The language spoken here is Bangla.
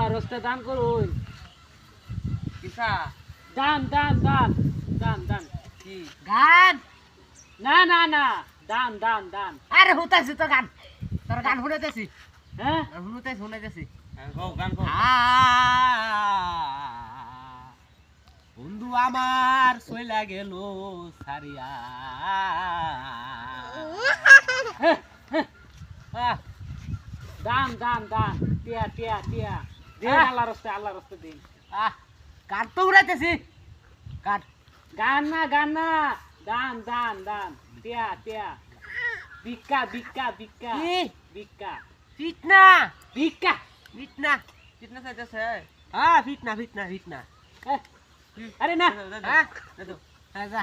রোস্টে দান করুন কিসা দান দান দান দান দান কি গান না না না দান দান দান আরে হুতাছি তো গান তোর গান শুনাইতেছি হ্যাঁ শুনাইতেছি গান কও বন্ধু আমার সইলা গেল সারিয়া দান দান দান টিয়া টিয়া টিয়া দিন আল্লাহ রস্তে দিন গান তো উড়াইতেছি গান গান না দান দান দান টিয়া টিয়া ভিক্ষা ভিক্ষা ভিক্ষা কি? ভিক্ষা ফিটনা ভিক্ষা ফিটনা কিতনা চাইতেছে হ্যাঁ ফিটনা ফিটনা ফিটনা হ্যাঁ। আরে না হ্যাঁ হ্যাঁ যা